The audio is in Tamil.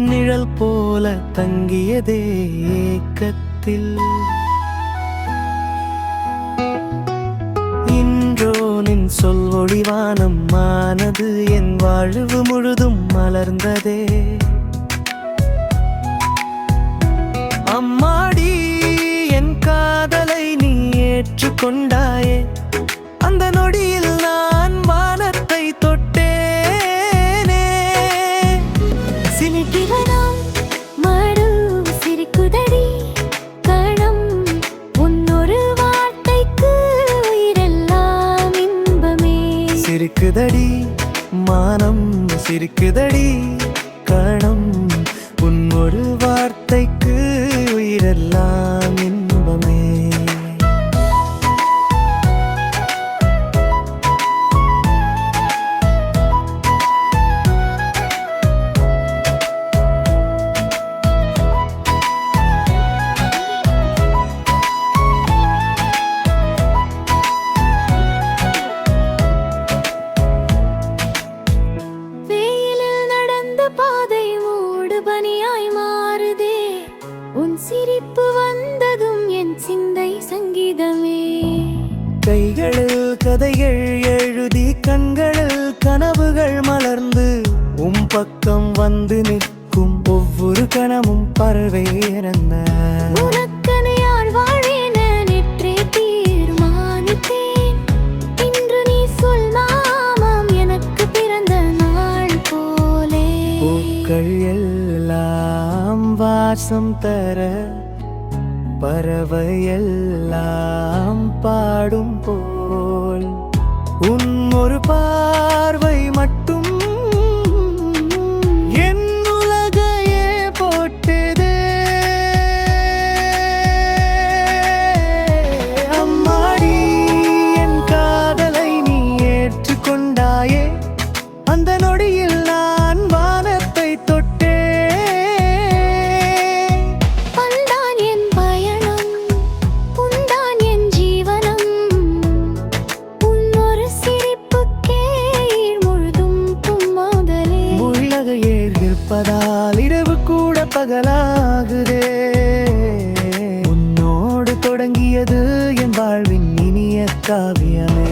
நிழல் போல தங்கியதே ஏக்கத்தில். இன்றோ நின் சொல் ஒளிவானம் ஆனது, என் வாழ்வு முழுதும் மலர்ந்ததே. அம்மாடி, என் காதலை நீ ஏற்றுக்கொண்டாயே, அந்த நொடியில் நான் வானத்தை தொட்டேனே. சிலிர்கிறதாம் மாடு சிரிக்குதடி கணம், உன்னொரு வார்த்தைக்கு உயிரெல்லாம் இன்பமே. சிரிக்குதடி மானம், சிரிக்குதடி கணம், உன் ஒரு வார்த்தைக்கு உயிரெல்லாம் இன்பமே. பனியாய் மாறுதே, உன் சிரிப்பு வந்ததும் என் சிந்தை சங்கீதமே. கைகளில் கதைகள் எழுதி, கண்களில் கனவுகள் மலர்ந்து, பக்கம் வந்து நிற்கும் ஒவ்வொரு கணமும் பறவை இறந்த. உனக்கென யார் வாழேன நேற்றே தீர்மானித்தேன், இன்று நீ சொல் நாமம் எனக்கு பிறந்த நாள் போலே. பூக்கள் எல்லாம் வாசம் தர, பறவை எல்லாம் பாடும் போல், உன் ஒரு பார்வை மட்டும் என் உலகையே போட்டதே. அம்மாடி, என் காதலை நீ ஏற்றுக்கொண்டாயே, அந்த நொடியில் நான் வானத்தை தொட்டே. பல்தான் என் பயணம், உன்தான் என் ஜீவனம், உன்னொரு சிரிப்புக்கே முழுதும் பும்மோதலே. உலகையே இருப்பதால் இரவு கூட பகலாகுதே. உன்னோடு தொடங்கியது என் வாழ்வின் இனிய காவியமே.